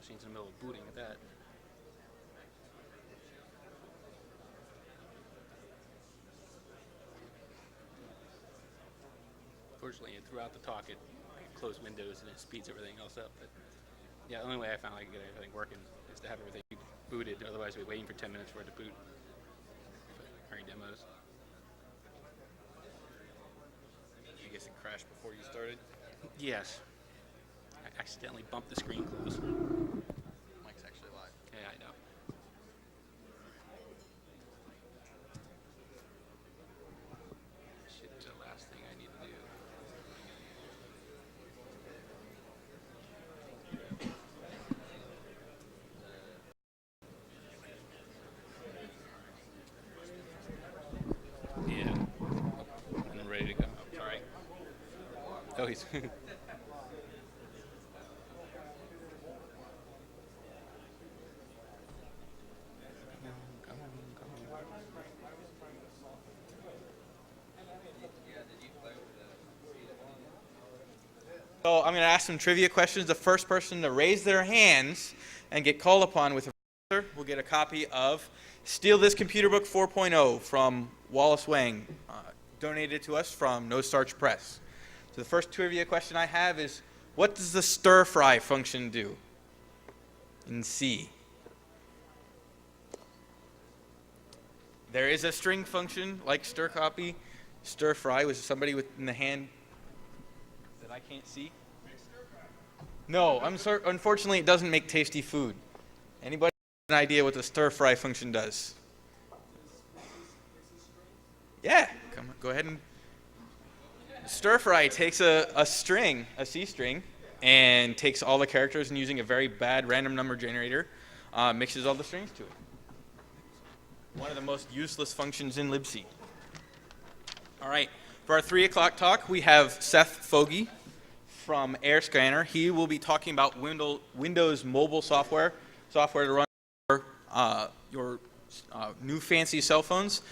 machine's in the middle of booting at that. Fortunately, throughout the talk, it closed Windows and it speeds everything else up. But yeah, the only way I found I could get everything working is to have everything booted. Otherwise, we'd be waiting for 10 minutes for it to boot. During demos. I guess it crashed before you started. Yes. I accidentally bumped the screen close. Mike's actually live. Yeah, I know. Shit, the last thing I need to do. Yeah. I'm ready to go. Sorry. Oh, he's. So I'm going to ask some trivia questions. The first person to raise their hands and get called upon with a answer will get a copy of Steal This Computer Book 4.0 from Wallace Wang, donated to us from No Starch Press. So the first trivia question I have is, what does the stir fry function do in C? There is a string function like stir copy. Stir fry was somebody in the hand that I can't see. No, unfortunately it doesn't make tasty food. Anybody have an idea what the stir fry function does? Yeah, come on, go ahead and stir fry takes a string, a C string, and takes all the characters and using a very bad random number generator, mixes all the strings to it. One of the most useless functions in libc. All right, for our 3 o'clock talk, we have Seth Fogie from AirScanner. He will be talking about Windows mobile software to run your new fancy cell phones,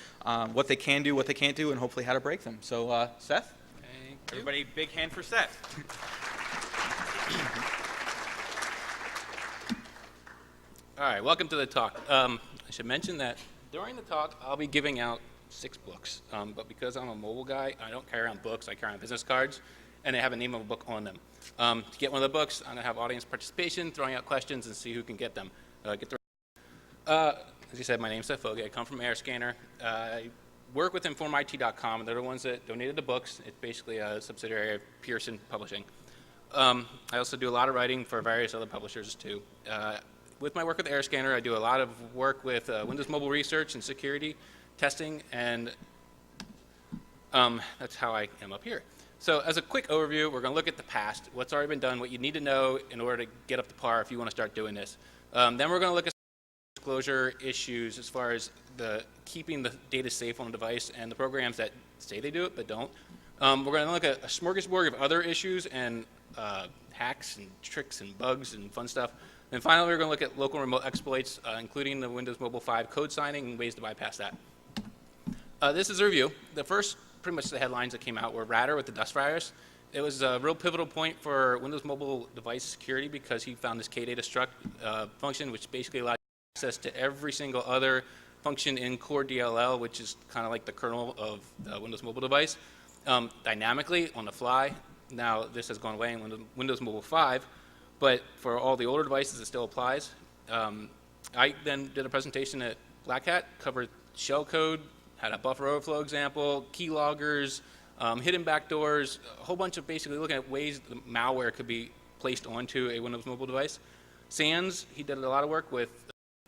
what they can do, what they can't do, and hopefully how to break them. So, Seth? Thank you. Everybody, big hand for Seth. All right, welcome to the talk. I should mention that during the talk, I'll be giving out 6 books. But because I'm a mobile guy, I don't carry around books. I carry around business cards, and they have a name of a book on them. To get one of the books, I'm going to have audience participation, throwing out questions, and see who can get them. As you said, my name's Seth Fogie. I come from AirScanner. I work with InformIT.com, and they're the ones that donated the books. It's basically a subsidiary of Pearson Publishing. I also do a lot of writing for various other publishers, too. With my work with AirScanner, I do a lot of work with Windows Mobile research and security testing, and that's how I am up here. So as a quick overview, we're going to look at the past, what's already been done, what you need to know in order to get up to par if you want to start doing this. Then we're going to look at disclosure issues as far as keeping the data safe on the device and the programs that say they do it but don't. We're going to look at a smorgasbord of other issues and hacks and tricks and bugs and fun stuff. And finally, we're going to look at local remote exploits, including the Windows Mobile 5 code signing and ways to bypass that. This is a review. The first, pretty much the headlines that came out were Ratter with the Dust virus. It was a real pivotal point for Windows Mobile device security because he found this kdata struct function, which basically allowed access to every single other function in core DLL, which is kind of like the kernel of the Windows Mobile device, dynamically on the fly. Now, this has gone away in Windows Mobile 5. But for all the older devices, it still applies. I then did a presentation at Black Hat, covered shellcode, had a buffer overflow example, keyloggers, hidden backdoors, a whole bunch of basically looking at ways the malware could be placed onto a Windows mobile device. Sans, he did a lot of work with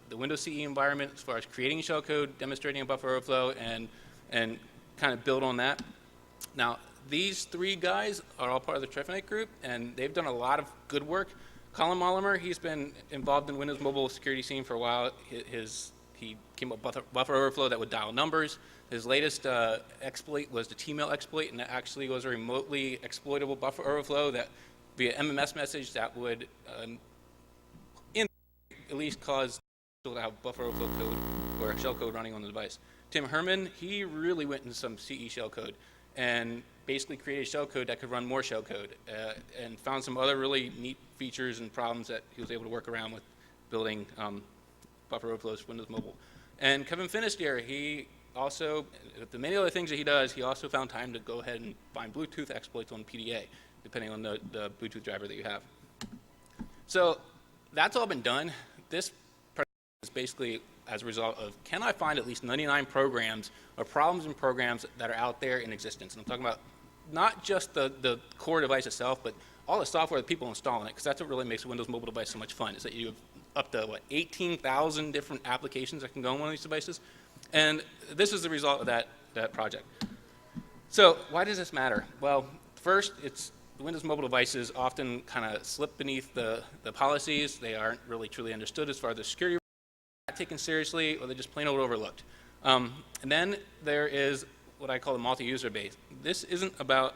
the Windows CE environment as far as creating shellcode, demonstrating a buffer overflow, and kind of build on that. Now, these 3 guys are all part of the Trefinite group, and they've done a lot of good work. Colin Mollimer, he's been involved in Windows mobile security scene for a while. He came up with buffer overflow that would dial numbers. His latest exploit was the Tmail exploit, and that actually was a remotely exploitable buffer overflow that via MMS message that would at least cause to have buffer overflow code or shell code running on the device. Tim Herman, he really went into some CE shell code. and basically created shellcode that could run more shellcode, and found some other really neat features and problems that he was able to work around with building buffer overflows for Windows Mobile. And Kevin Finisterre, he also, the many other things that he does, he also found time to go ahead and find Bluetooth exploits on PDA, depending on the Bluetooth driver that you have. So that's all been done. This is basically as a result of, can I find at least 99 programs or problems in programs that are out there in existence? And I'm talking about not just the core device itself, but all the software that people install on it, because that's what really makes a Windows mobile device so much fun, is that you have up to, 18,000 different applications that can go on one of these devices. And this is the result of that project. So why does this matter? Well, first, it's the Windows mobile devices often kind of slip beneath the policies. They aren't really truly understood as far as the security, not taken seriously, or they're just plain old overlooked. And then there is what I call the multi-user base. This isn't about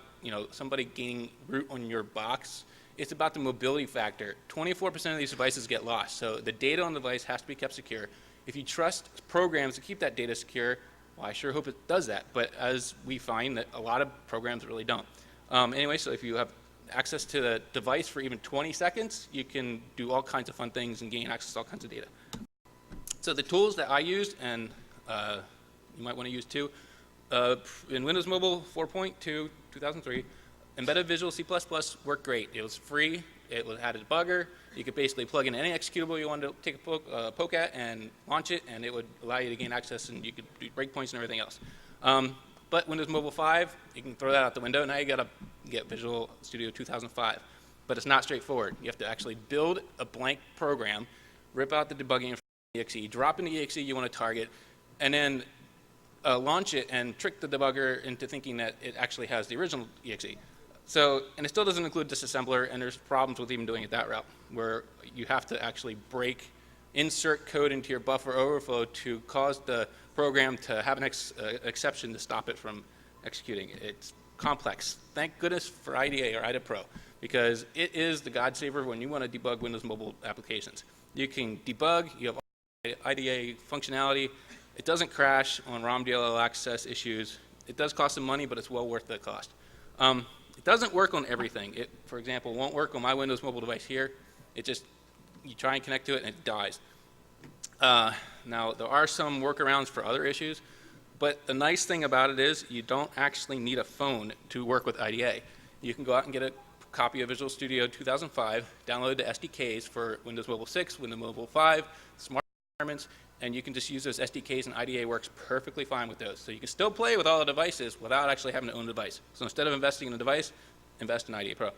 somebody gaining root on your box. It's about the mobility factor. 24% of these devices get lost, so the data on the device has to be kept secure. If you trust programs to keep that data secure, well, I sure hope it does that. But as we find that a lot of programs really don't. Anyway, so if you have access to the device for even 20 seconds, you can do all kinds of fun things and gain access to all kinds of data. So the tools that I used, and you might want to use too, in Windows Mobile 4.2, 2003, embedded Visual C++ worked great. It was free. It had a debugger. You could basically plug in any executable you wanted to take a poke at and launch it, and it would allow you to gain access, and you could do breakpoints and everything else. But Windows Mobile 5, you can throw that out the window. Now you got to get Visual Studio 2005. But it's not straightforward. You have to actually build a blank program, rip out the debugging from the exe, drop in the exe you want to target, and then launch it and trick the debugger into thinking that it actually has the original exe. So, and it still doesn't include disassembler, and there's problems with even doing it that route, where you have to actually insert code into your buffer overflow to cause the program to have an exception to stop it from executing. It's complex. Thank goodness for IDA or IDA Pro, because it is the God saver when you want to debug Windows mobile applications. You can debug, you have IDA functionality. It doesn't crash on ROM DLL access issues. It does cost some money, but it's well worth the cost. It doesn't work on everything. It, for example, won't work on my Windows mobile device here. It just, you try and connect to it and it dies. Now, there are some workarounds for other issues, but the nice thing about it is you don't actually need a phone to work with IDA. You can go out and get a copy of Visual Studio 2005, download the SDKs for Windows Mobile 6, Windows Mobile 5, smart environments, and you can just use those SDKs, and IDA works perfectly fine with those. So you can still play with all the devices without actually having to own a device. So instead of investing in a device, invest in IDA Pro.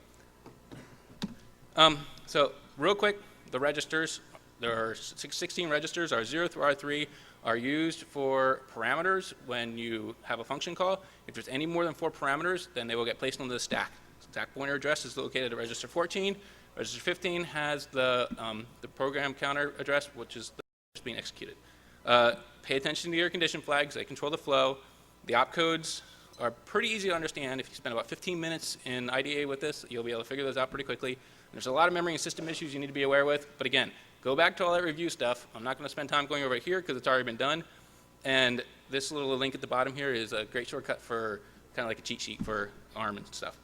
So real quick, the registers, there are 16 registers. R0 through R3 are used for parameters when you have a function call. If there's any more than 4 parameters, then they will get placed on the stack. Stack pointer address is located at register 14. Register 15 has the program counter address, which is being executed. Pay attention to your condition flags. They control the flow. The opcodes are pretty easy to understand. If you spend about 15 minutes in IDA with this, you'll be able to figure those out pretty quickly. There's a lot of memory and system issues you need to be aware with. But again, go back to all that review stuff. I'm not going to spend time going over it here because it's already been done. And this little link at the bottom here is a great shortcut for kind of like a cheat sheet for ARM and stuff.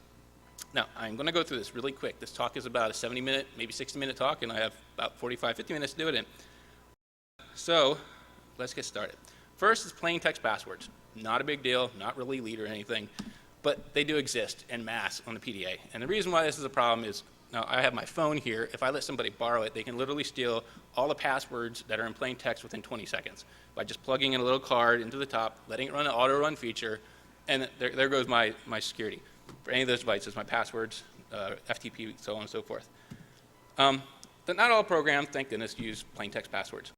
Now, I'm going to go through this really quick. This talk is about a 70-minute, maybe 60-minute talk, and I have about 45, 50 minutes to do it in. So let's get started. First is plain text passwords. Not a big deal, not really lead or anything, but they do exist en masse on the PDA. And the reason why this is a problem is, now I have my phone here. If I let somebody borrow it, they can literally steal all the passwords that are in plain text within 20 seconds by just plugging in a little card into the top, letting it run an auto run feature, and there goes my security. For any of those devices, my passwords, FTP, so on and so forth. But not all programs, thank goodness, use plain text passwords.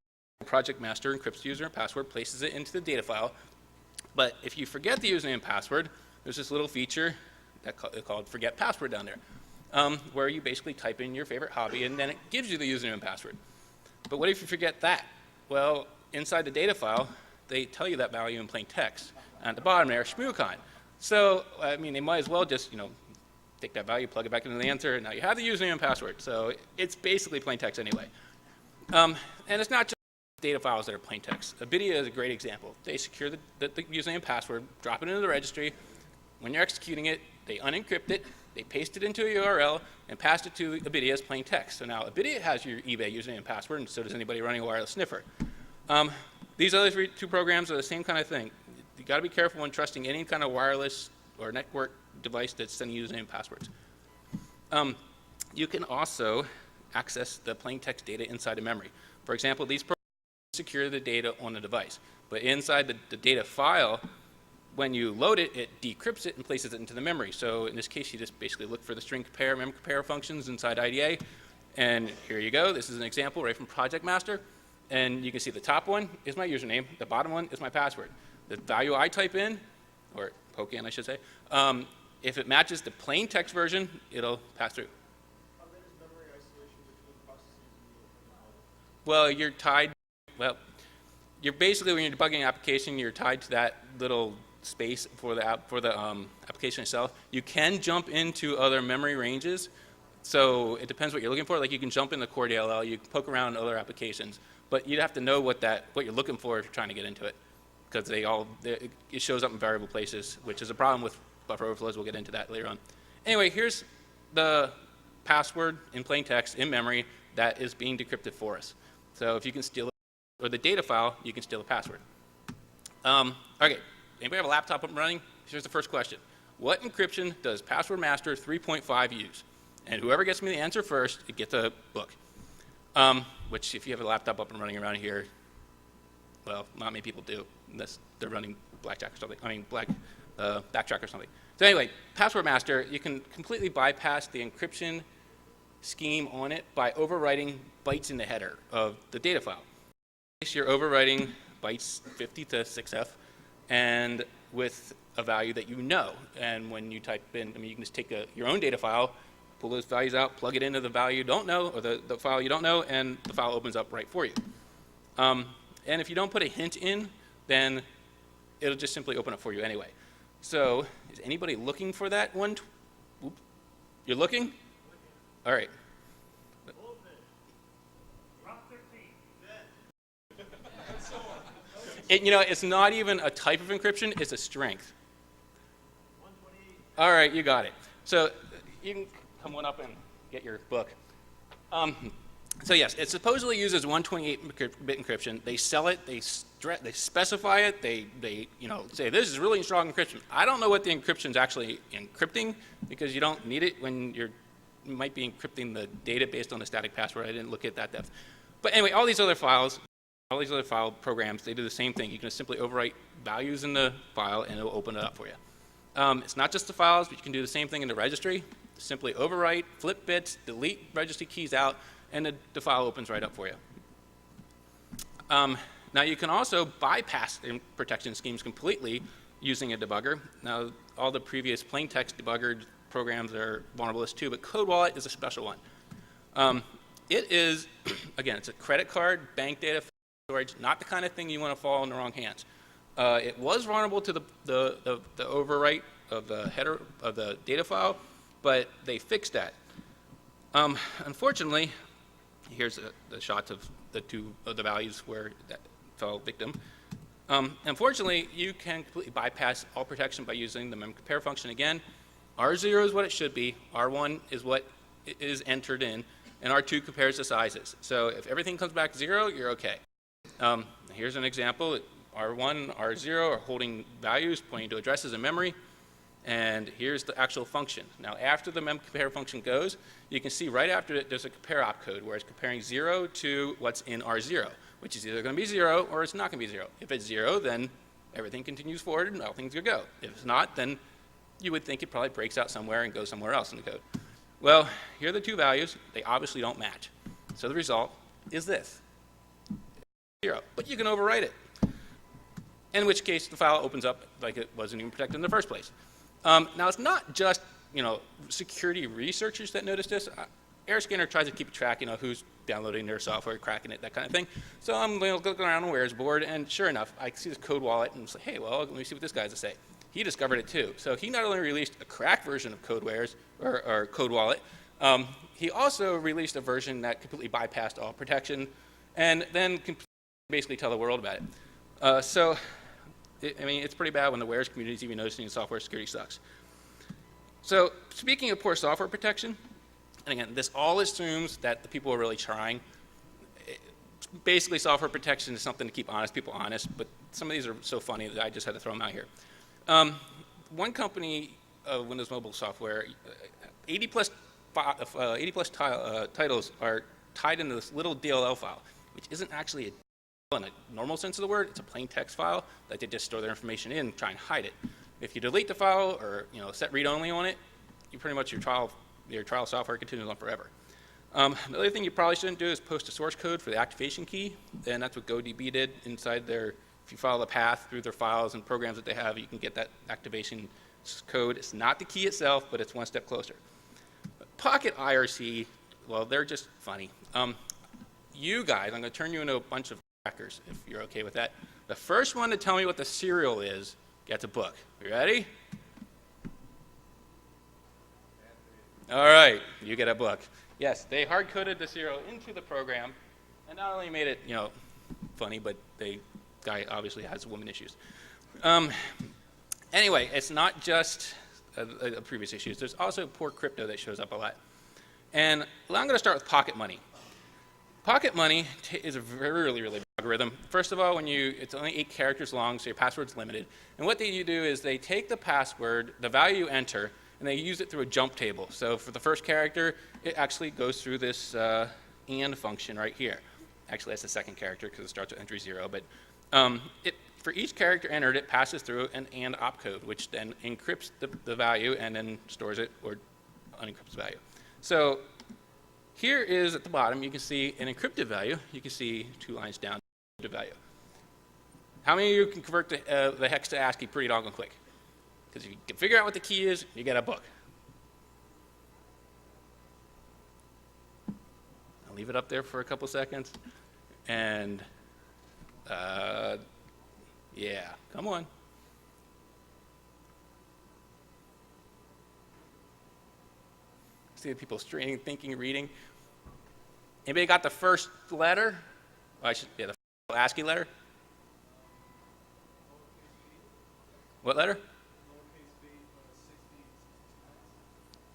Project Master encrypts the user and password, places it into the data file. But if you forget the username and password, there's this little feature called Forget Password down there, where you basically type in your favorite hobby, and then it gives you the username and password. But what if you forget that? Well, inside the data file, they tell you that value in plain text. And at the bottom there, Shmoo1854. So, I mean, they might as well just, take that value, plug it back into the answer, and now you have the username and password. So it's basically plain text anyway. And it's not just data files that are plain text. NVIDIA is a great example. They secure the username and password, drop it into the registry, when you're executing it, they unencrypt it, they paste it into a URL, and pass it to NVIDIA as plain text. So now NVIDIA has your eBay username and password, and so does anybody running a wireless sniffer. These other two programs are the same kind of thing. You got to be careful when trusting any kind of wireless or network device that's sending username and passwords. You can also access the plain text data inside of memory. For example, these programs secure the data on the device, but inside the data file, when you load it, it decrypts it and places it into the memory. So in this case, you just basically look for the string compare, mem compare functions inside IDA, and here you go. This is an example right from Project Master, and you can see the top one is my username, the bottom one is my password. The value I type in, or poke in, I should say, if it matches the plain text version, it'll pass through. How good is memory isolation between processes? Well, you're tied, well, you're basically, when you're debugging an application, you're tied to that little space for the application itself. You can jump into other memory ranges, so it depends what you're looking for. Like you can jump in the core DLL, you can poke around in other applications, but you'd have to know what you're looking for if you're trying to get into it, because it shows up in variable places, which is a problem with buffer overflows. We'll get into that later on. Anyway, here's the password in plain text in memory that is being decrypted for us. So if you can steal it, or the data file, you can steal the password. Okay, anybody have a laptop up and running? Here's the first question. What encryption does Password Master 3.5 use? And whoever gets me the answer first, it gets a book. Which, if you have a laptop up and running around here, well, not many people do, unless they're running Blackjack or something. I mean, Backtrack or something. So anyway, Password Master, you can completely bypass the encryption scheme on it by overwriting bytes in the header of the data file. You're overwriting bytes 50 to 6F, and with a value that you know. And when you type in, I mean, you can just take your own data file, pull those values out, plug it into the value you don't know, or the file you don't know, and the file opens up right for you. And if you don't put a hint in, then it'll just simply open up for you anyway. So is anybody looking for that one? Oops. You're looking? All right. It's not even a type of encryption, it's a strength. All right, you got it. So you can come on up and get your book. So yes, it supposedly uses 128-bit encryption. They sell it, they specify it, they say this is really strong encryption. I don't know what the encryption is actually encrypting, because you don't need it when you might be encrypting the data based on the static password. I didn't look at that depth. But anyway, all these other file programs, they do the same thing. You can just simply overwrite values in the file, and it'll open it up for you. It's not just the files, but you can do the same thing in the registry. Simply overwrite, flip bits, delete registry keys out, and the file opens right up for you. Now, you can also bypass protection schemes completely using a debugger. Now, all the previous plain text debugger programs are vulnerable to this too, but CodeWallet is a special one. It is, again, it's a credit card, bank data storage, not the kind of thing you want to fall in the wrong hands. It was vulnerable to the overwrite of the header of the data file, but they fixed that. Unfortunately, here's the shots of the values where that fell victim. Unfortunately, you can completely bypass all protection by using the memCompare function again. R0 is what it should be, R1 is what is entered in, and R2 compares the sizes. So if everything comes back 0, you're okay. Here's an example. R1, R0 are holding values pointing to addresses in memory, and here's the actual function. Now, after the memCompare function goes, you can see right after it, there's a compare opcode where it's comparing 0 to what's in R0, which is either going to be 0 or it's not going to be 0. If it's 0, then everything continues forward and all things will go. If it's not, then you would think it probably breaks out somewhere and goes somewhere else in the code. Well, here are the two values. They obviously don't match. So the result is this, 0. But you can overwrite it, in which case the file opens up like it wasn't even protected in the first place. Now, it's not just security researchers that notice this. AirScanner tries to keep track, who's downloading their software, cracking it, that kind of thing. So I'm looking around on Ware's board, and sure enough, I see this CodeWallet, and it's like, hey, well, let me see what this guy has to say. He discovered it too. So he not only released a cracked version of CodeWares or CodeWallet, he also released a version that completely bypassed all protection, and then basically tell the world about it. So I mean, it's pretty bad when the Wares community is even noticing software security sucks. So speaking of poor software protection, and again, this all assumes that the people are really trying. Basically, software protection is something to keep honest people honest, but some of these are so funny that I just had to throw them out here. One company of Windows Mobile software, 80 plus titles are tied into this little DLL file, which isn't actually in a normal sense of the word. It's a plain text file that they just store their information in and try and hide it. If you delete the file or set read-only on it, you pretty much your trial software continues on forever. The other thing you probably shouldn't do is post a source code for the activation key, and that's what GoDB did inside their. If you follow the path through their files and programs that they have, you can get that activation code. It's not the key itself, but it's one step closer. Pocket IRC, well, they're just funny. You guys, I'm going to turn you into a bunch of crackers, if you're okay with that. The first one to tell me what the serial is gets a book. You ready? All right, you get a book. Yes, they hard-coded the serial into the program, and not only made it, funny, but guy obviously has woman issues. Anyway, it's not just previous issues. There's also poor crypto that shows up a lot. And I'm going to start with Pocket Money. Pocket Money is a really big algorithm. First of all, it's only 8 characters long, so your password's limited. And what they do is they take the password, the value you enter, and they use it through a jump table. So for the first character, it actually goes through this AND function right here. Actually, that's the second character because it starts with entry 0. But for each character entered, it passes through an AND opcode, which then encrypts the value and then stores it or unencrypts the value. So here is at the bottom, you can see an encrypted value. You can see 2 lines down, encrypted value. How many of you can convert the hex to ASCII pretty doggone quick? Because if you can figure out what the key is, you get a book. I'll leave it up there for a couple seconds. And yeah, come on. See the people straining, thinking, reading. Anybody got the first letter? The ASCII letter. What letter?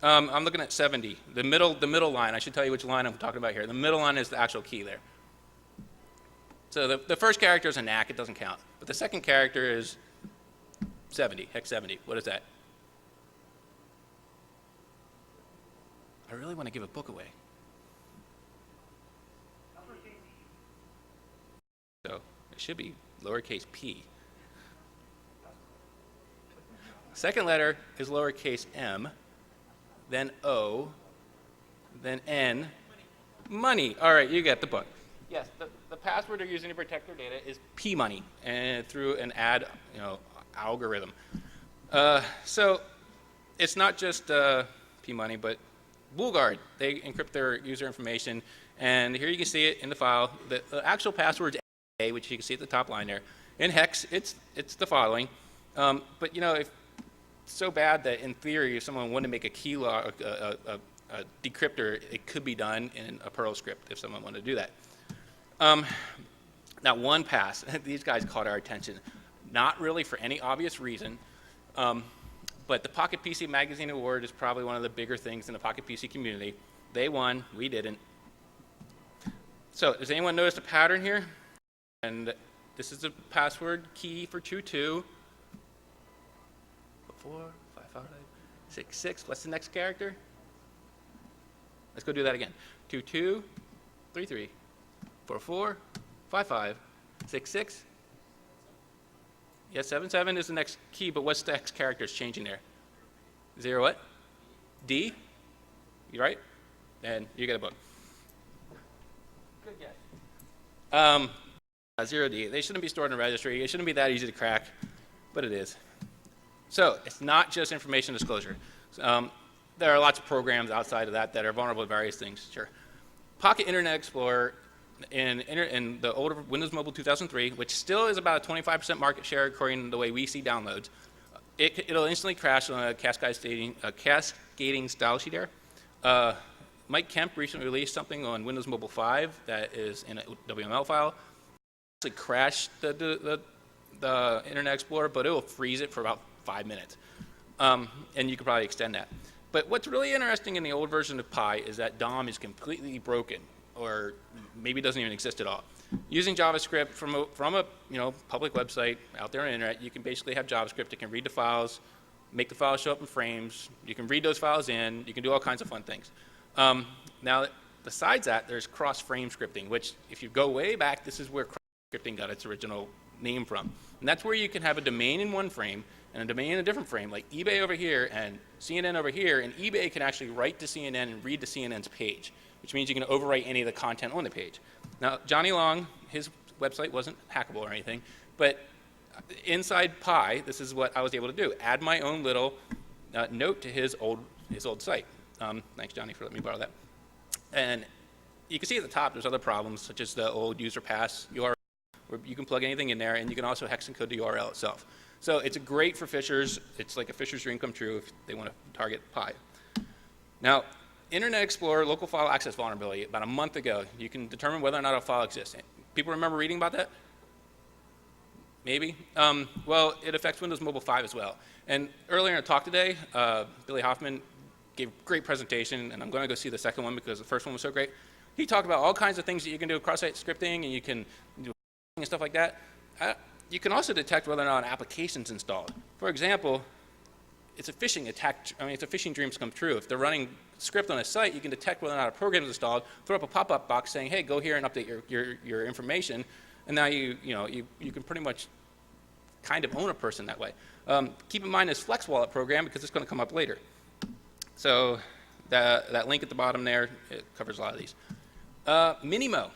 I'm looking at 70. The middle line. I should tell you which line I'm talking about here. The middle line is the actual key there. So the first character is a knack. It doesn't count. But the second character is 70, hex 70. What is that? I really want to give a book away. So it should be lowercase p. Second letter is lowercase m, then O, then N. Money. All right, you get the book. Yes, the password they're using to protect their data is p-money, and through an add algorithm. So it's not just p-money, but BullGuard. They encrypt their user information, and here you can see it in the file. The actual password is A, which you can see at the top line there. In hex, it's the following. But if it's so bad that in theory, if someone wanted to make a key log, a decryptor, it could be done in a Perl script if someone wanted to do that. Now, one pass, these guys caught our attention, not really for any obvious reason, but the Pocket PC Magazine Award is probably one of the bigger things in the Pocket PC community. They won, we didn't. So, does anyone notice a pattern here? And this is the password key for 22. 4, 5, 5, 6, 6. What's the next character? Let's go do that again. 2, 2, 3, 3, 4, 4, 5, 5, 6, 6. Yes, 7, 7 is the next key, but what's the next character is changing there? 0 what? D? You right? And you get a book. Good guess. 0D. They shouldn't be stored in a registry. It shouldn't be that easy to crack, but it is. So it's not just information disclosure. There are lots of programs outside of that are vulnerable to various things. Sure. Pocket Internet Explorer in the older Windows Mobile 2003, which still is about a 25% market share according to the way we see downloads, it'll instantly crash on a cascading style sheet error. Mike Kemp recently released something on Windows Mobile 5 that is in a WML file. Actually crashed the the Internet Explorer, but it will freeze it for about 5 minutes. And you could probably extend that. But what's really interesting in the old version of Pi is that DOM is completely broken, or maybe doesn't even exist at all. Using JavaScript from a public website out there on the internet, you can basically have JavaScript that can read the files, make the files show up in frames. You can read those files in. You can do all kinds of fun things. Now, besides that, there's cross-frame scripting, which if you go way back, this is where cross-scripting got its original name from. And that's where you can have a domain in one frame and a domain in a different frame, like eBay over here and CNN over here, and eBay can actually write to CNN and read to CNN's page, which means you can overwrite any of the content on the page. Now, Johnny Long, his website wasn't hackable or anything, but inside Pi, this is what I was able to do: add my own little note to his old site. Thanks, Johnny, for letting me borrow that. And you can see at the top there's other problems, such as the old user pass URL, where you can plug anything in there, and you can also hex encode the URL itself. So it's great for phishers. It's like a fisher's dream come true if they want to target Pi. Now, Internet Explorer local file access vulnerability, about a month ago, you can determine whether or not a file exists. People remember reading about that? Maybe? Well, it affects Windows Mobile 5 as well. And earlier in a talk today, Billy Hoffman gave a great presentation, and I'm going to go see the second one because the first one was so great. He talked about all kinds of things that you can do with cross-site scripting, and you can do and stuff like that. You can also detect whether or not an application's installed. For example, it's a phishing attack. I mean, it's a phishing dreams come true. If they're running script on a site, you can detect whether or not a program is installed, throw up a pop-up box saying, hey, go here and update your information, and now you can pretty much kind of own a person that way. Keep in mind this Flex Wallet program because it's going to come up later. So that link at the bottom there, it covers a lot of these. Minimo.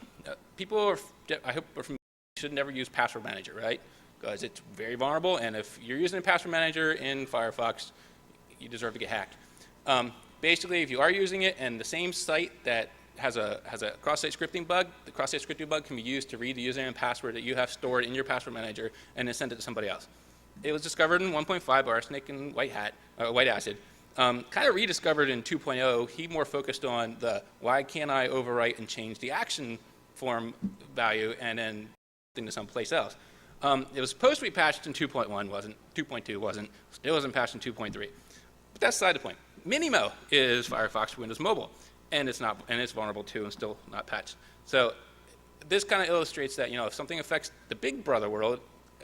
People I hope are familiar. Should never use Password Manager, right? Because it's very vulnerable, and if you're using a Password Manager in Firefox, you deserve to get hacked. Basically, if you are using it and the same site that has a cross-site scripting bug, the cross-site scripting bug can be used to read the username and password that you have stored in your Password Manager and then send it to somebody else. It was discovered in 1.5 by Arsenic and White Acid. Kind of rediscovered in 2.0. He more focused on the why can't I overwrite and change the action form value and then to someplace else. It was supposed to be patched in 2.1, wasn't. 2.2 wasn't. Still wasn't patched in 2.3. But that's beside the point. Minimo is Firefox for Windows Mobile, and it's vulnerable too, and still not patched. So this kind of illustrates that if something affects the big brother world,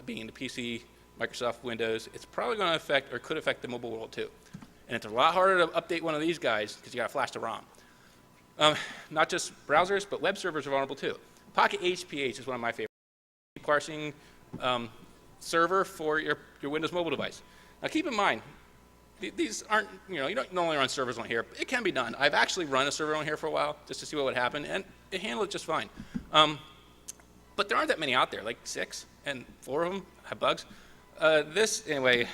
being the PC, Microsoft, Windows, it's probably going to affect or could affect the mobile world too. And it's a lot harder to update one of these guys because you got to flash the ROM. Not just browsers, but web servers are vulnerable too. Pocket HPH is one of my favorites. Parsing server for your Windows mobile device. Now keep in mind, these aren't, you don't normally run servers on here. It can be done. I've actually run a server on here for a while just to see what would happen, and it handled it just fine. But there aren't that many out there, like 6, and 4 of them have bugs. Anyway,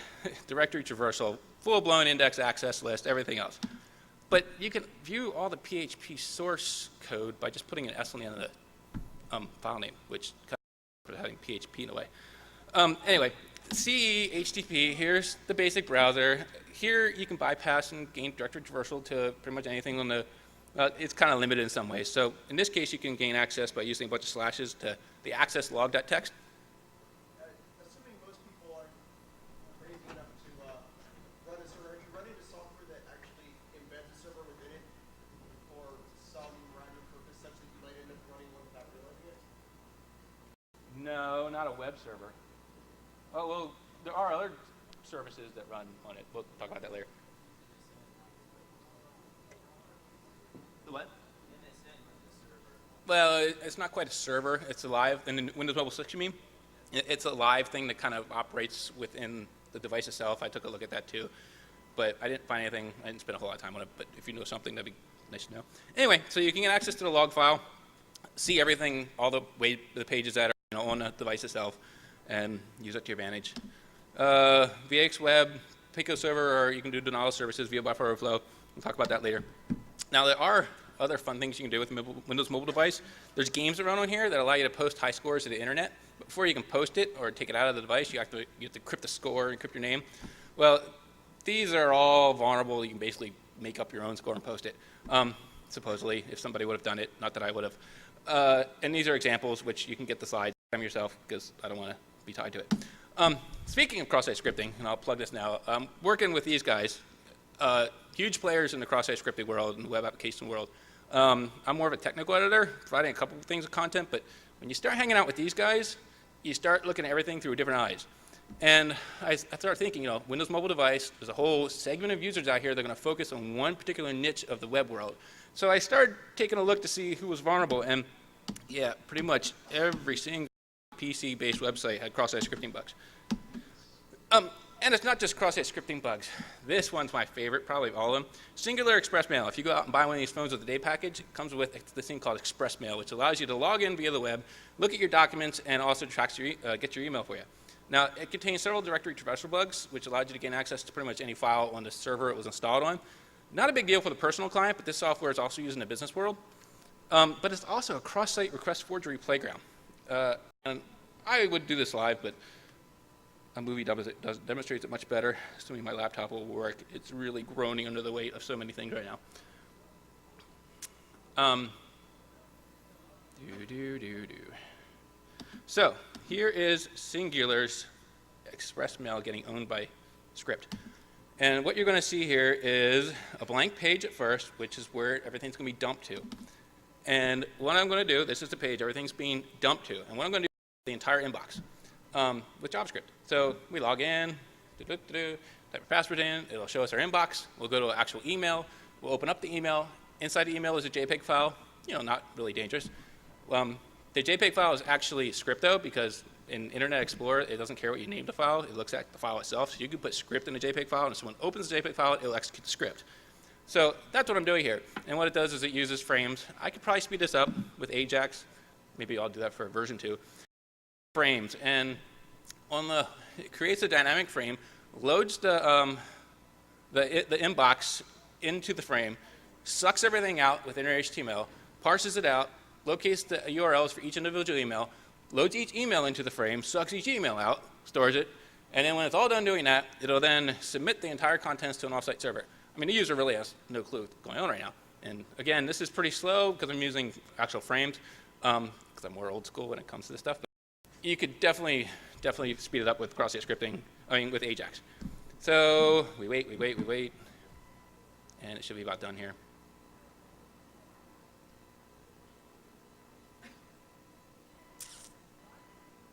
directory traversal, full-blown index access list, everything else. But you can view all the PHP source code by just putting an S on the end of the file name, which for having PHP in a way. Anyway, CE, HTTP, here's the basic browser. Here you can bypass and gain directory traversal to pretty much anything on the, it's kind of limited in some ways. So in this case, you can gain access by using a bunch of slashes to the access log.txt. Assuming most people aren't crazy enough to run a server, have you run into software that actually embeds a server within it for some random purpose such that you might end up running one without realizing it? No, not a web server. Oh, well, there are other services that run on it. We'll talk about that later. The what? Well, it's not quite a server. It's a live, in the Windows Mobile 6, you mean? It's a live thing that kind of operates within the device itself. I took a look at that too, but I didn't find anything. I didn't spend a whole lot of time on it, but if you know something, that'd be nice to know. Anyway, so you can get access to the log file, see everything, all the way the pages that are on the device itself, and use it to your advantage. VxWeb, Pico server, or you can do denial of services via buffer overflow. We'll talk about that later. Now, there are other fun things you can do with a Windows mobile device. There's games that run on here that allow you to post high scores to the internet. But before you can post it or take it out of the device, you have to encrypt the score, encrypt your name. Well, these are all vulnerable. You can basically make up your own score and post it, supposedly, if somebody would have done it. Not that I would have. And these are examples, which you can get the slides from yourself, because I don't want to be tied to it. Speaking of cross-site scripting, and I'll plug this now, I'm working with these guys, huge players in the cross-site scripting world and the web application world. I'm more of a technical editor, providing a couple of things of content, but when you start hanging out with these guys, you start looking at everything through different eyes. And I started thinking, you know, Windows mobile device, there's a whole segment of users out here that are going to focus on one particular niche of the web world. So I started taking a look to see who was vulnerable, and yeah, pretty much every single PC-based website had cross-site scripting bugs. And it's not just cross-site scripting bugs. This one's my favorite, probably of all of them. Singular Express Mail. If you go out and buy one of these phones with a day package, it comes with this thing called Express Mail, which allows you to log in via the web, look at your documents, and also tracks your, get your email for you. Now, it contains several directory traversal bugs, which allowed you to gain access to pretty much any file on the server it was installed on. Not a big deal for the personal client, but this software is also used in the business world. But it's also a cross-site request forgery playground. And I would do this live, but a movie demonstrates it much better, assuming my laptop will work. It's really groaning under the weight of so many things right now. So here is Singular's Express Mail getting owned by Script. And what you're going to see here is a blank page at first, which is where everything's going to be dumped to. And what I'm going to do, this is the page everything's being dumped to. And what I'm going to do is the entire inbox with JavaScript. So we log in, type our password in, it'll show us our inbox. We'll go to an actual email. We'll open up the email. Inside the email is a JPEG file, you know, not really dangerous. The JPEG file is actually script though, because in Internet Explorer, it doesn't care what you name the file. It looks at the file itself. So you can put script in a JPEG file, and if someone opens the JPEG file, it'll execute the script. So that's what I'm doing here. And what it does is it uses frames. I could probably speed this up with Ajax. Maybe I'll do that for version 2. Frames. And it creates a dynamic frame, loads the inbox into the frame, sucks everything out with inner HTML, parses it out, locates the URLs for each individual email, loads each email into the frame, sucks each email out, stores it, and then when it's all done doing that, it'll then submit the entire contents to an offsite server. I mean, the user really has no clue what's going on right now. And again, this is pretty slow because I'm using actual frames, because I'm more old school when it comes to this stuff. But you could definitely speed it up with cross-site scripting, with Ajax. So we wait, and it should be about done here.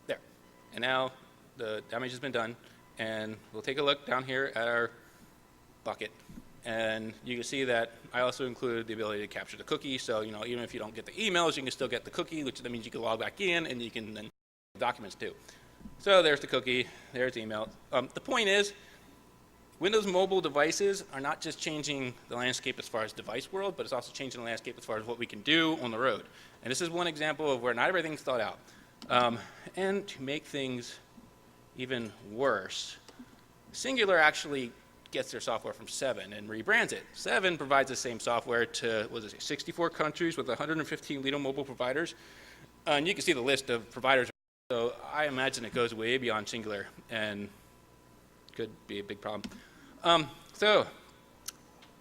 There. And now the damage has been done, and we'll take a look down here at our bucket. And you can see that I also included the ability to capture the cookie. So, you know, even if you don't get the emails, you can still get the cookie, which that means you can log back in, and you can then documents too. So there's the cookie, there's the email. The point is, Windows mobile devices are not just changing the landscape as far as device world, but it's also changing the landscape as far as what we can do on the road. And this is one example of where not everything's thought out. And to make things even worse, Singular actually gets their software from 7 and rebrands it. 7 provides the same software to, 64 countries with 115 leading mobile providers. And you can see the list of providers. So I imagine it goes way beyond Singular and could be a big problem. So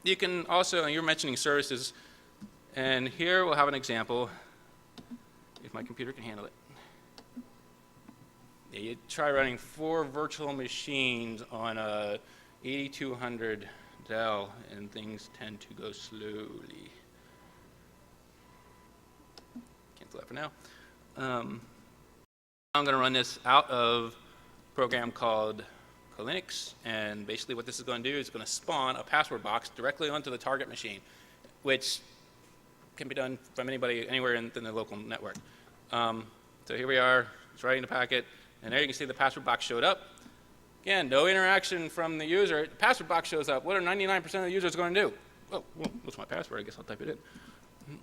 you can also, you're mentioning services, and here we'll have an example, if my computer can handle it. Yeah, you try running 4 virtual machines on a 8200 Dell, and things tend to go slowly. Cancel that for now. I'm going to run this out of a program called Linux, and basically what this is going to do is going to spawn a password box directly onto the target machine, which can be done from anybody anywhere in the local network. So here we are, it's writing the packet, and there you can see the password box showed up. Again, no interaction from the user. The password box shows up. What are 99% of the users going to do? Oh, well, what's my password? I guess I'll type it in.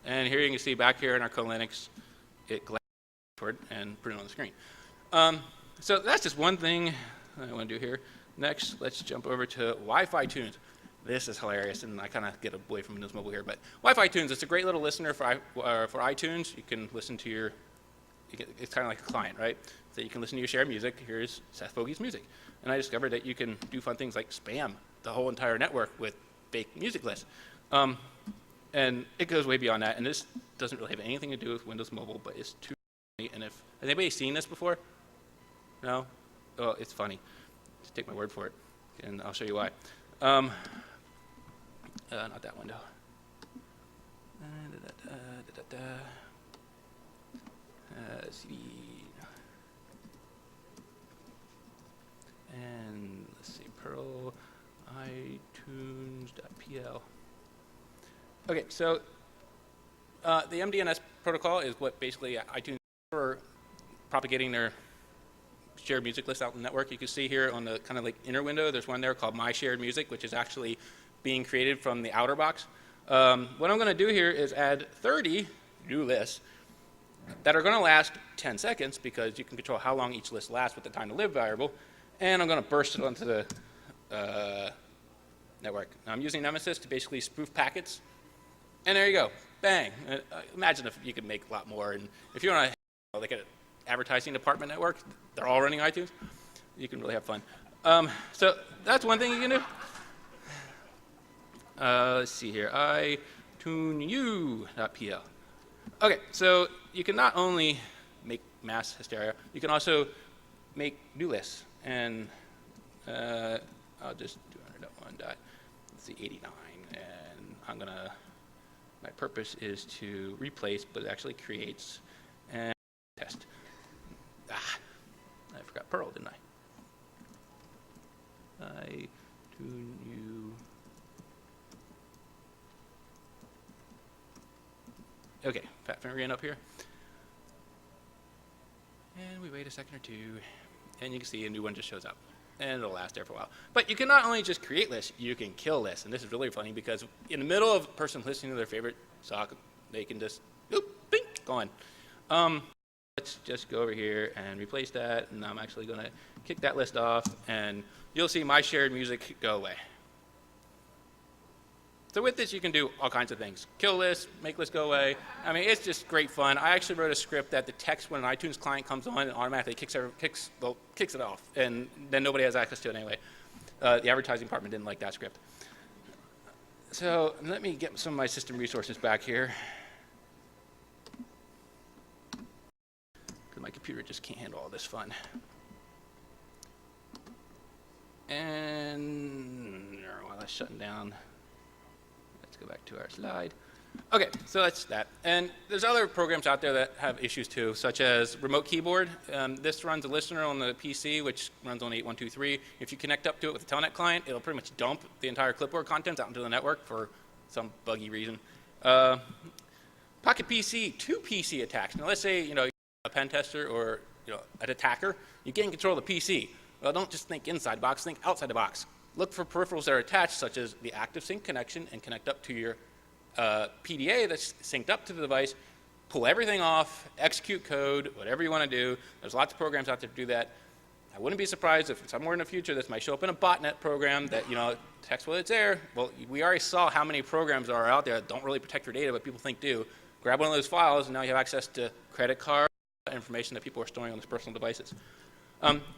And here you can see back here in our Linux, it glanced password and put it on the screen. So that's just one thing I want to do here. Next, let's jump over to Wi-Fi tunes. This is hilarious, and I kind of get away from Windows Mobile here, but Wi-Fi tunes, it's a great little listener for iTunes. You can listen to it's kind of like a client, right? So you can listen to your shared music. Here's Seth Fogie's music. And I discovered that you can do fun things like spam the whole entire network with fake music lists. And it goes way beyond that, and this doesn't really have anything to do with Windows Mobile, but it's too funny. And has anybody seen this before? No? Oh, it's funny. Just take my word for it, and I'll show you why. Not that window. CD. And let's see, Perl, iTunes.pl. Okay, so the MDNS protocol is what basically iTunes for propagating their shared music list out in the network. You can see here on the kind of like inner window, there's one there called My Shared Music, which is actually being created from the outer box. What I'm going to do here is add 30 new lists that are going to last 10 seconds because you can control how long each list lasts with the time to live variable. And I'm going to burst it onto the network. Now I'm using Nemesis to basically spoof packets. And there you go. Bang. Imagine if you could make a lot more. And if you're on a, like an advertising department network, they're all running iTunes, you can really have fun. So that's one thing you can do. Let's see here. iTuneU.pl. Okay, so you can not only make mass hysteria, you can also make new lists. And I'll just do 100.1.89. And I'm going to, my purpose is to replace, but it actually creates and test. I forgot Perl, didn't I? iTuneU. Okay, fat finger again up here. And we wait a second or two, and you can see a new one just shows up. And it'll last there for a while. But you can not only just create lists, you can kill lists. And this is really funny because in the middle of a person listening to their favorite sock, they can just, oop, bing, gone. Let's just go over here and replace that. And I'm actually going to kick that list off, and you'll see My Shared Music go away. So with this, you can do all kinds of things. Kill lists, make lists go away. I mean, it's just great fun. I actually wrote a script that detects when an iTunes client comes on and automatically kicks it off, and then nobody has access to it anyway. The advertising department didn't like that script. So let me get some of my system resources back here, because my computer just can't handle all this fun. And while that's shutting down, let's go back to our slide. Okay, so that's that. And there's other programs out there that have issues too, such as Remote Keyboard. This runs a listener on the PC, which runs on 8123. If you connect up to it with a Telnet client, it'll pretty much dump the entire clipboard contents out into the network for some buggy reason. Pocket PC, two PC attacks. Now let's say you're a pen tester or an attacker. You gain control of the PC. Well, don't just think inside the box, think outside the box. Look for peripherals that are attached, such as the active sync connection, and connect up to your PDA that's synced up to the device. Pull everything off, execute code, whatever you want to do. There's lots of programs out there to do that. I wouldn't be surprised if somewhere in the future this might show up in a botnet program that detects whether it's there. Well, we already saw how many programs are out there that don't really protect your data, but people think do. Grab one of those files, and now you have access to credit card information that people are storing on these personal devices.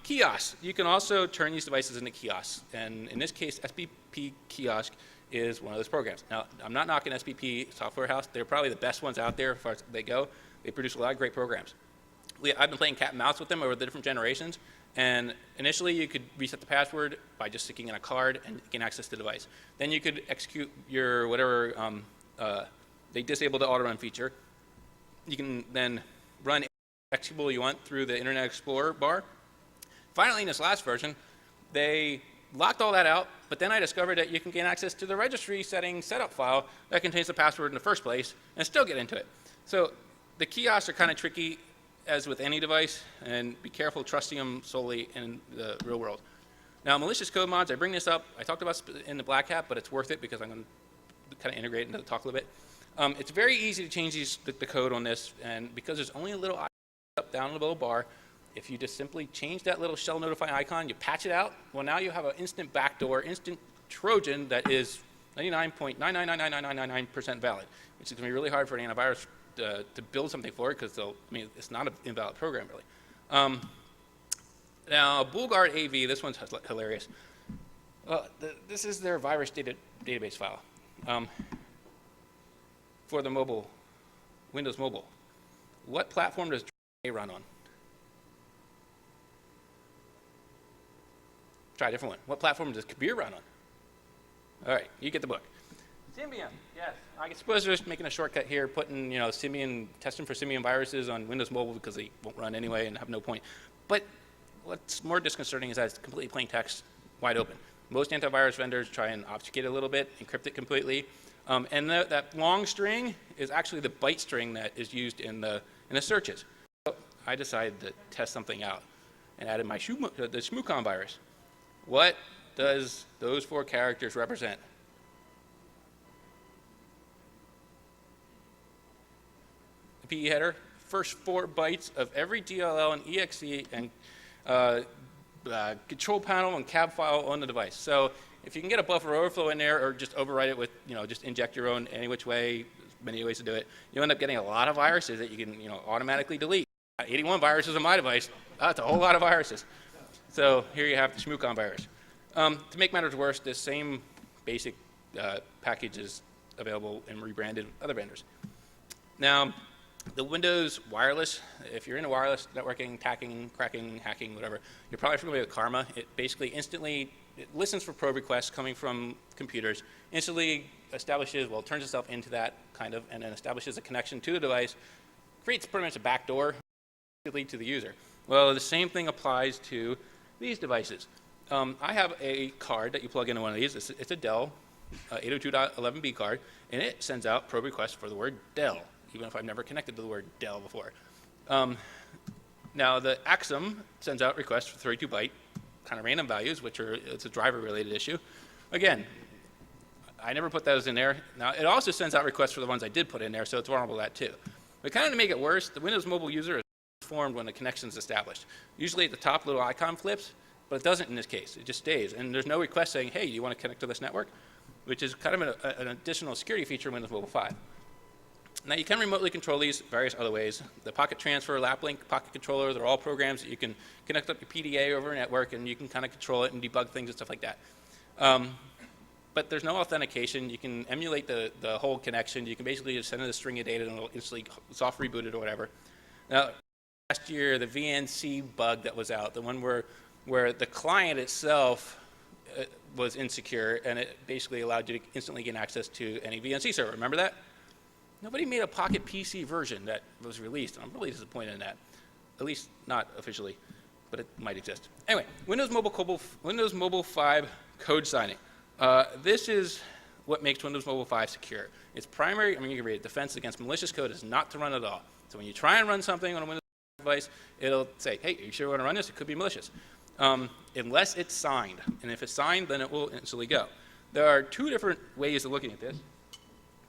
Kiosks. You can also turn these devices into kiosks. And in this case, SBP Kiosk is one of those programs. Now, I'm not knocking SBP Software House. They're probably the best ones out there as far as they go. They produce a lot of great programs. I've been playing cat and mouse with them over the different generations. And initially, you could reset the password by just sticking in a card and gain access to the device. Then you could execute your whatever, they disabled the auto run feature. You can then run any executable you want through the Internet Explorer bar. Finally, in this last version, they locked all that out, but then I discovered that you can gain access to the registry settings setup file that contains the password in the first place and still get into it. So the kiosks are kind of tricky, as with any device, and be careful trusting them solely in the real world. Now, malicious code mods, I bring this up. I talked about in the Black Hat, but it's worth it because I'm going to kind of integrate into the talk a little bit. It's very easy to change the code on this, and because there's only a little up, down, a little bar, if you just simply change that little shell notify icon, you patch it out, well, now you have an instant backdoor, instant Trojan that is 99.9999999% valid, which is going to be really hard for an antivirus to build something for it because it's not an invalid program, really. Now, BullGuard AV, this one's hilarious. This is their virus database file for the mobile, Windows Mobile. What platform does run on? Try a different one. What platform does Kabir run on? All right, you get the book. Symbian, yes. I suppose they're just making a shortcut here, putting Symbian, testing for Symbian viruses on Windows Mobile because they won't run anyway and have no point. But what's more disconcerting is that it's completely plain text, wide open. Most antivirus vendors try and obfuscate it a little bit, encrypt it completely, and that long string is actually the byte string that is used in the searches. So I decided to test something out and added the Shmoo1854 virus. What does those 4 characters represent? The PE header, first 4 bytes of every DLL and EXE and control panel and cab file on the device. So if you can get a buffer overflow in there or just overwrite it with, just inject your own any which way, many ways to do it, you end up getting a lot of viruses that you can, automatically delete. 81 viruses on my device, that's a whole lot of viruses. So here you have the Shmoo1854 virus. To make matters worse, this same basic package is available and rebranded with other vendors. Now, the Windows wireless, if you're into wireless networking, cracking, hacking, whatever, you're probably familiar with Karma. It basically instantly listens for probe requests coming from computers, instantly establishes, turns itself into that kind of, and then establishes a connection to the device, creates pretty much a backdoor to the user. Well, the same thing applies to these devices. I have a card that you plug into one of these. It's a Dell 802.11b card, and it sends out probe requests for the word Dell, even if I've never connected to the word Dell before. Now, the Axum sends out requests for 32 byte, kind of random values, it's a driver-related issue. Again, I never put those in there. Now, it also sends out requests for the ones I did put in there, so it's vulnerable to that too. But kind of to make it worse, the Windows Mobile user is formed when the connection is established. Usually at the top, little icon flips, but it doesn't in this case. It just stays. And there's no request saying, hey, do you want to connect to this network? Which is kind of an additional security feature in Windows Mobile 5. Now, you can remotely control these various other ways. The Pocket Transfer, LapLink, Pocket Controller, they're all programs that you can connect up your PDA over a network, and you can kind of control it and debug things and stuff like that. But there's no authentication. You can emulate the whole connection. You can basically just send it a string of data, and it'll instantly soft reboot it or whatever. Now, last year, the VNC bug that was out, the one where the client itself was insecure, and it basically allowed you to instantly gain access to any VNC server. Remember that? Nobody made a Pocket PC version that was released. I'm really disappointed in that. At least not officially, but it might exist. Anyway, Windows Mobile 5 code signing. This is what makes Windows Mobile 5 secure. Its primary, you can read it, defense against malicious code is not to run at all. So when you try and run something on a Windows device, it'll say, hey, are you sure you want to run this? It could be malicious. Unless it's signed. And if it's signed, then it will instantly go. There are 2 different ways of looking at this.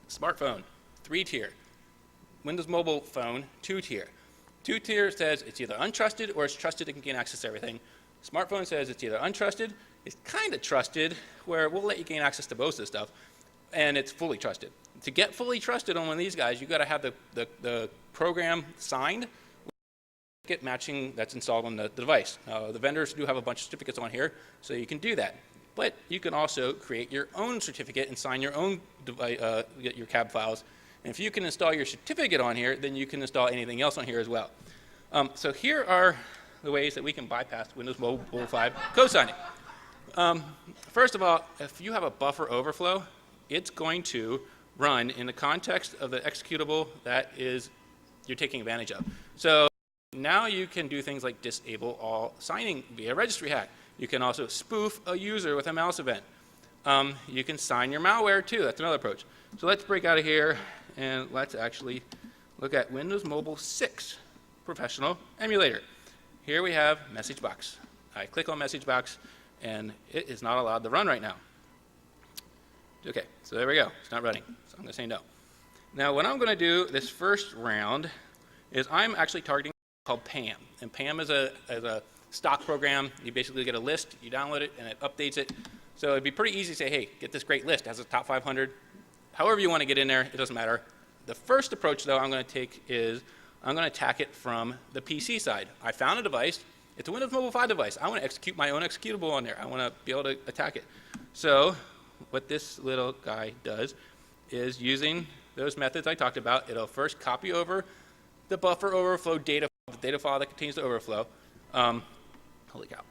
Smartphone, 3-tier. Windows Mobile phone, 2-tier. 2-tier says it's either untrusted or it's trusted and can gain access to everything. Smartphone says it's either untrusted, it's kind of trusted, where we'll let you gain access to most of the stuff, and it's fully trusted. To get fully trusted on one of these guys, you've got to have the program signed, certificate matching that's installed on the device. The vendors do have a bunch of certificates on here, so you can do that. But you can also create your own certificate and sign your own get your cab files. And if you can install your certificate on here, then you can install anything else on here as well. So here are the ways that we can bypass Windows Mobile 5 code signing. First of all, if you have a buffer overflow, it's going to run in the context of the executable that you're taking advantage of. So now you can do things like disable all signing via registry hack. You can also spoof a user with a mouse event. You can sign your malware too. That's another approach. So let's break out of here and let's actually look at Windows Mobile 6 Professional Emulator. Here we have message box. I click on message box and it is not allowed to run right now. Okay, so there we go. It's not running. So I'm going to say no. Now what I'm going to do this first round is I'm actually targeting called PAM. And PAM is a stock program. You basically get a list, you download it, and it updates it. So it'd be pretty easy to say, hey, get this great list. It has a top 500. However you want to get in there, it doesn't matter. The first approach, though, I'm going to take is I'm going to attack it from the PC side. I found a device. It's a Windows Mobile 5 device. I want to execute my own executable on there. I want to be able to attack it. So what this little guy does is using those methods I talked about, it'll first copy over the buffer overflow data, the data file that contains the overflow. Holy cow.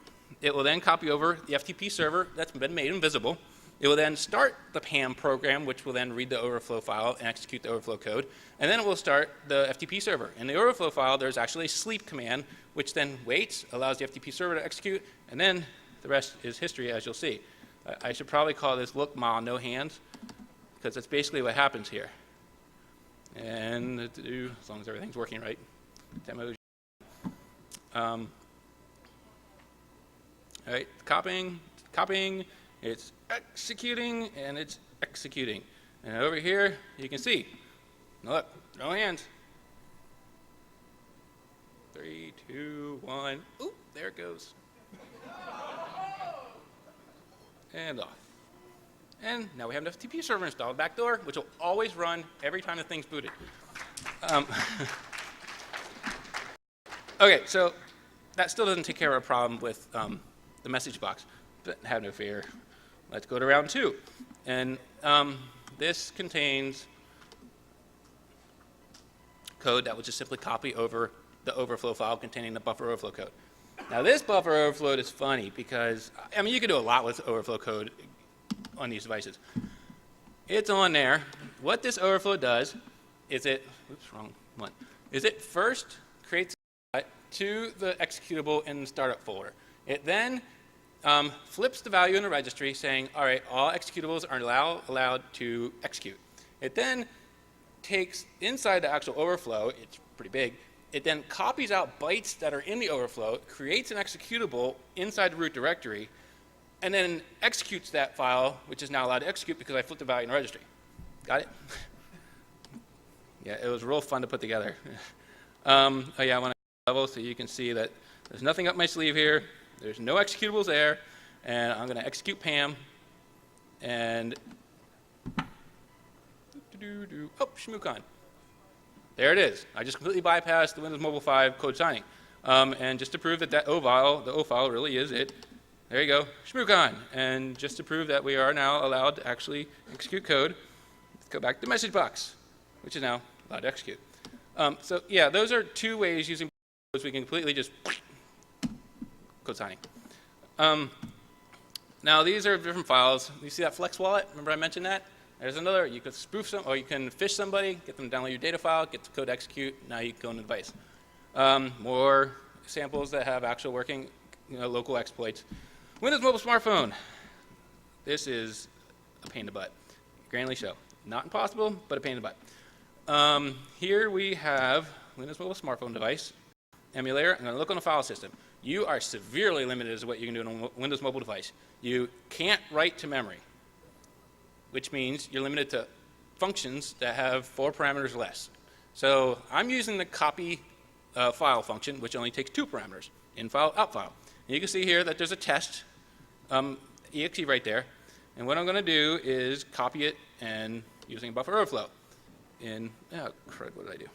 It will then copy over the FTP server that's been made invisible. It will then start the PAM program, which will then read the overflow file and execute the overflow code. And then it will start the FTP server. In the overflow file, there's actually a sleep command, which then waits, allows the FTP server to execute, and then the rest is history, as you'll see. I should probably call this look ma no hands, because that's basically what happens here. And as long as everything's working right, demo. All right, copying, it's executing, and it's executing. And over here, you can see, look, no hands. 3, 2, 1, oop, there it goes. And off. And now we have an FTP server installed backdoor, which will always run every time the thing's booted. Okay, so that still doesn't take care of a problem with the message box, but have no fear. Let's go to round 2. And this contains code that will just simply copy over the overflow file containing the buffer overflow code. Now this buffer overflow is funny because, I mean, you can do a lot with overflow code on these devices. It's on there. What this overflow does is it, oops, wrong one, is it first creates to the executable in the startup folder. It then flips the value in the registry saying, all right, all executables are allowed to execute. It then takes inside the actual overflow, it's pretty big, it then copies out bytes that are in the overflow, creates an executable inside the root directory, and then executes that file, which is now allowed to execute because I flipped the value in the registry. Got it? Yeah, it was real fun to put together. Oh yeah, I want to level so you can see that there's nothing up my sleeve here. There's no executables there, and I'm going to execute PAM, and oh, Shmoo1854. There it is. I just completely bypassed the Windows Mobile 5 code signing. And just to prove that the O file really is it, there you go, Shmoo1854. And just to prove that we are now allowed to actually execute code, let's go back to the message box, which is now allowed to execute. So yeah, those are 2 ways using codes we can completely just code signing. Now these are different files. You see that Flex wallet? Remember I mentioned that? There's another. You could spoof some, or you can phish somebody, get them to download your data file, get the code execute. Now you can go on the device. More samples that have actual working, local exploits. Windows Mobile Smartphone. This is a pain in the butt. Grandly so. Not impossible, but a pain in the butt. Here we have Windows Mobile Smartphone device emulator. I'm going to look on the file system. You are severely limited as to what you can do on a Windows Mobile device. You can't write to memory, which means you're limited to functions that have 4 parameters or less. So I'm using the copy file function, which only takes 2 parameters, in file, out file. And you can see here that there's a test exe right there. And what I'm going to do is copy it and using buffer overflow. Oh, crud, what did I do?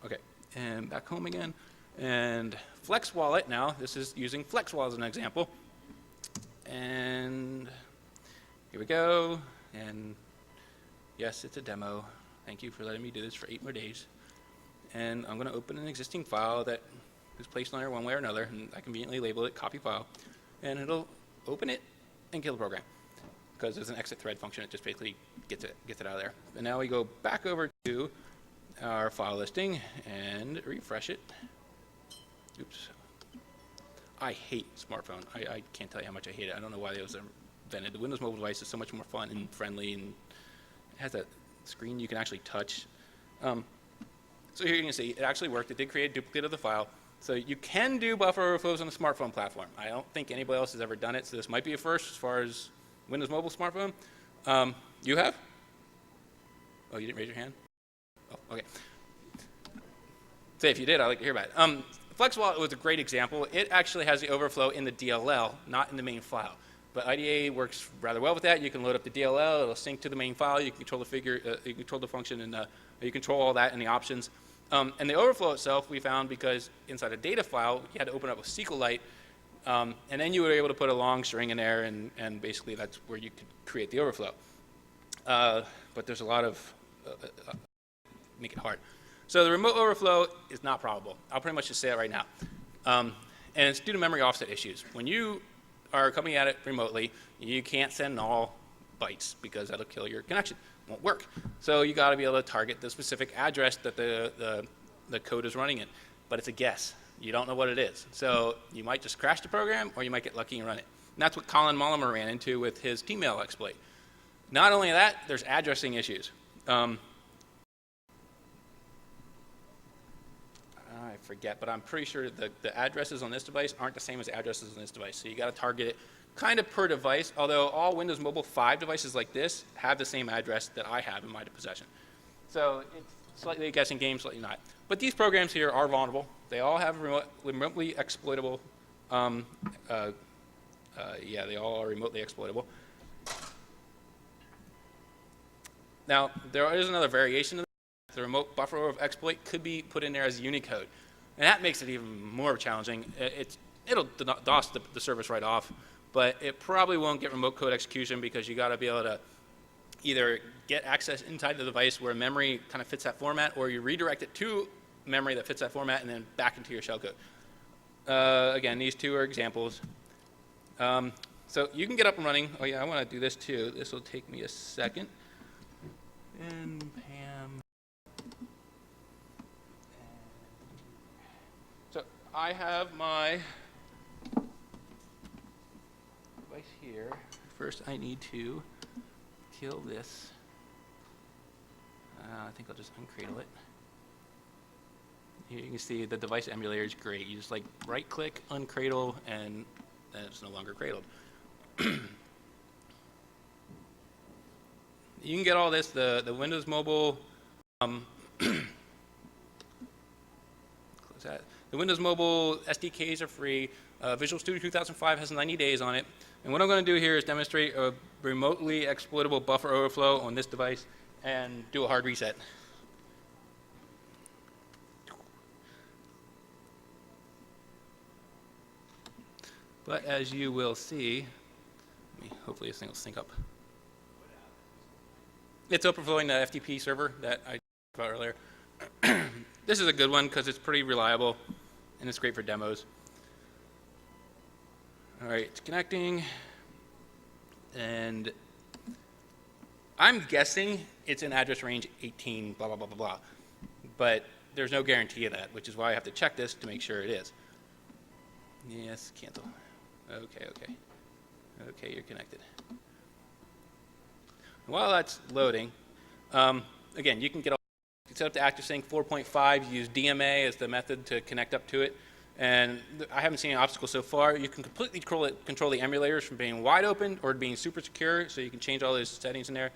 Okay, and back home again. And Flex Wallet now, this is using Flex Wallet as an example. And here we go. And yes, it's a demo. Thank you for letting me do this for 8 more days. And I'm going to open an existing file that is placed on there one way or another, and I conveniently label it copy file. And it'll open it and kill the program. Because there's an exit thread function, it just basically gets it out of there. And now we go back over to our file listing and refresh it. Oops. I hate smartphone. I can't tell you how much I hate it. I don't know why it was invented. The Windows mobile device is so much more fun and friendly, and it has a screen you can actually touch. So here you can see it actually worked. It did create a duplicate of the file. So you can do buffer overflows on a smartphone platform. I don't think anybody else has ever done it, so this might be a first as far as Windows mobile smartphone. You have? Oh, you didn't raise your hand? Oh, okay. Say if you did, I'd like to hear about it. FlexWallet was a great example. It actually has the overflow in the DLL, not in the main file. But IDA works rather well with that. You can load up the DLL. It'll sync to the main file. You can control the figure. You can control the function, and you control all that in the options. And the overflow itself, we found because inside a data file, you had to open up with SQLite, and then you were able to put a long string in there, and basically that's where you could create the overflow. But there's a lot of make it hard. So the remote overflow is not probable. I'll pretty much just say it right now. And it's due to memory offset issues. When you are coming at it remotely, you can't send all bytes because that'll kill your connection. It won't work. So you got to be able to target the specific address that the code is running in. But it's a guess. You don't know what it is. So you might just crash the program, or you might get lucky and run it. And that's what Colin Mollimer ran into with his Tmail exploit. Not only that, there's addressing issues. I forget, but I'm pretty sure the addresses on this device aren't the same as addresses on this device. So you got to target it kind of per device, although all Windows Mobile 5 devices like this have the same address that I have in my possession. So it's slightly a guessing game, slightly not. But these programs here are vulnerable. They all have remotely exploitable, yeah, they all are remotely exploitable. Now, there is another variation of that. The remote buffer overflow exploit could be put in there as Unicode. And that makes it even more challenging. It'll DOS the service right off, but it probably won't get remote code execution because you got to be able to either get access inside the device where memory kind of fits that format, or you redirect it to memory that fits that format and then back into your shellcode. Again, these two are examples. So you can get up and running. Oh yeah, I want to do this too. This will take me a second. And Pam. So I have my device here. First, I need to kill this. I think I'll just uncradle it. Here you can see the device emulator is great. You just like right click, uncradle, and then it's no longer cradled. You can get all this, the Windows Mobile, close that. The Windows Mobile SDKs are free. Visual Studio 2005 has 90 days on it. And what I'm going to do here is demonstrate a remotely exploitable buffer overflow on this device and do a hard reset. But as you will see, hopefully this thing will sync up. It's overflowing the FTP server that I talked about earlier. This is a good one because it's pretty reliable and it's great for demos. All right, it's connecting. And I'm guessing it's in address range 18, blah, blah, blah, blah, blah. But there's no guarantee of that, which is why I have to check this to make sure it is. Yes, cancel. Okay, okay. Okay, you're connected. While that's loading, again, you can get set up to ActiveSync 4.5, use DMA as the method to connect up to it. And I haven't seen any obstacles so far. You can completely control the emulators from being wide open or being super secure, so you can change all those settings in there.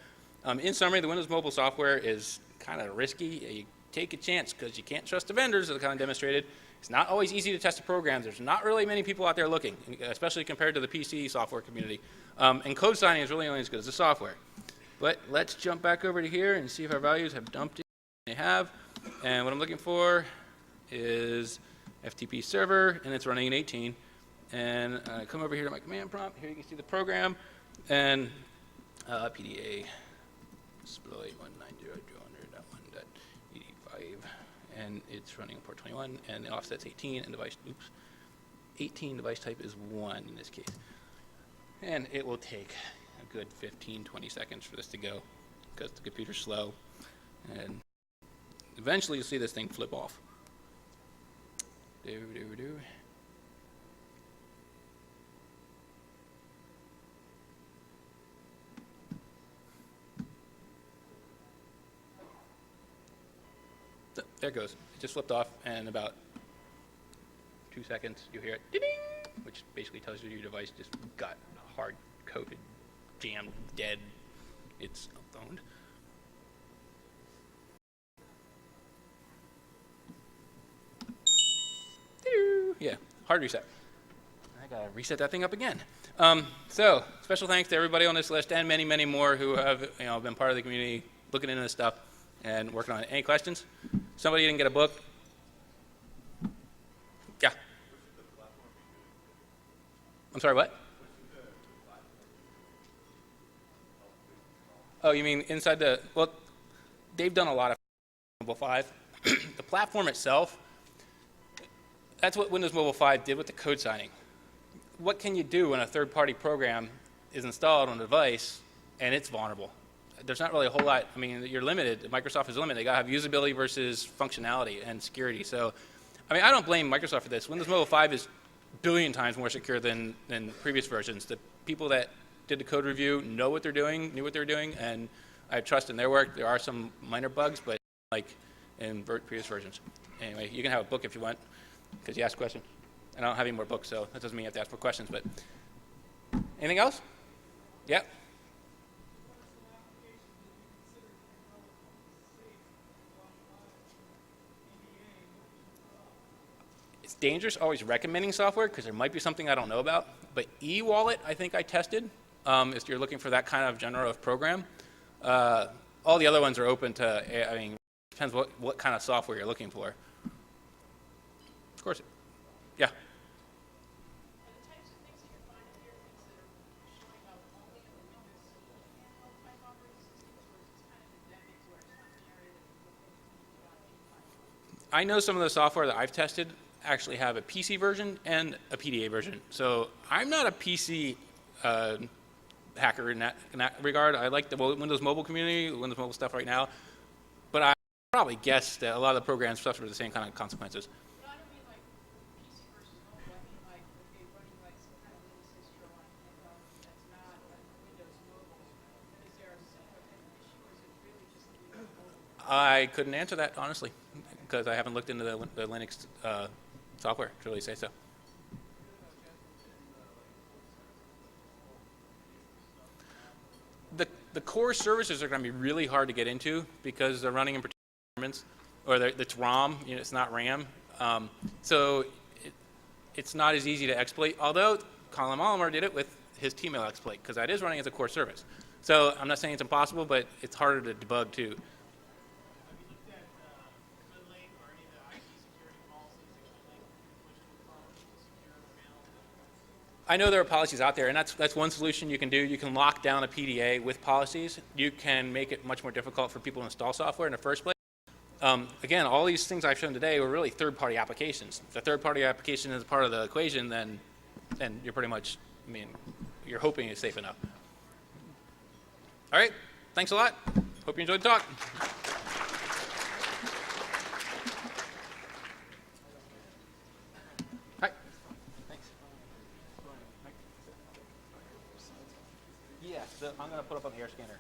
In summary, the Windows Mobile software is kind of risky. You take a chance because you can't trust the vendors, as I kind of demonstrated. It's not always easy to test the programs. There's not really many people out there looking, especially compared to the PC software community. And code signing is really only as good as the software. But let's jump back over to here and see if our values have dumped in. They have. And what I'm looking for is FTP server, and it's running in 18. And I come over here to my command prompt. Here you can see the program. And PDA exploit 190.200.1.85. And it's running port 21, and the offset's 18, and device, 18 device type is 1 in this case. And it will take a good 15, 20 seconds for this to go because the computer's slow. And eventually you'll see this thing flip off. So, there it goes. It just flipped off, and about 2 seconds you'll hear it, ding, which basically tells you your device just got hard-coded, jammed, dead. It's owned. Yeah, hard reset. I gotta reset that thing up again. So, special thanks to everybody on this list and many, many more who have been part of the community, looking into this stuff and working on it. Any questions? Somebody didn't get a book? Yeah. I'm sorry, what? Oh, you mean inside the, well, they've done a lot of Mobile 5. The platform itself, that's what Windows Mobile 5 did with the code signing. What can you do when a third-party program is installed on a device and it's vulnerable? There's not really a whole lot. I mean, you're limited. Microsoft is limited. They got to have usability versus functionality and security. So, I mean, I don't blame Microsoft for this. Windows Mobile 5 is a billion times more secure than previous versions. The people that did the code review know what they're doing, knew what they're doing, and I trust in their work. There are some minor bugs, but like in previous versions. Anyway, you can have a book if you want, because you asked a question. And I don't have any more books, so that doesn't mean you have to ask more questions. But anything else? Yeah. It's dangerous always recommending software because there might be something I don't know about. But e-wallet, I think I tested. If you're looking for that kind of genre of program, all the other ones are open to. I mean, depends what kind of software you're looking for. Of course. Yeah. I know some of the software that I've tested actually have a PC version and a PDA version. So I'm not a PC hacker in that regard. I like the Windows Mobile community, Windows Mobile stuff right now. But I probably guess that a lot of the programs suffer the same kind of consequences. No, I don't mean like PC versus mobile. I mean like if they running like some kind of Linux distro on that's not like Windows Mobile. Is there a similar kind of issue, or is it really just Windows Mobile? I couldn't answer that, honestly, because I haven't looked into the Linux software to really say so. The core services are going to be really hard to get into because they're running in particular environments, or it's ROM, it's not RAM. So it's not as easy to exploit, although Colin Oliver did it with his Tmail exploit, because that is running as a core service. So I'm not saying it's impossible, but it's harder to debug too. I know there are policies out there, and that's one solution you can do. You can lock down a PDA with policies. You can make it much more difficult for people to install software in the first place. Again, all these things I've shown today were really third-party applications. If the third-party application is part of the equation, then you're pretty much, I mean, you're hoping it's safe enough. All right, thanks a lot. Hope you enjoyed the talk. Hi. Thanks. Yeah, I'm going to put up on the air scanner.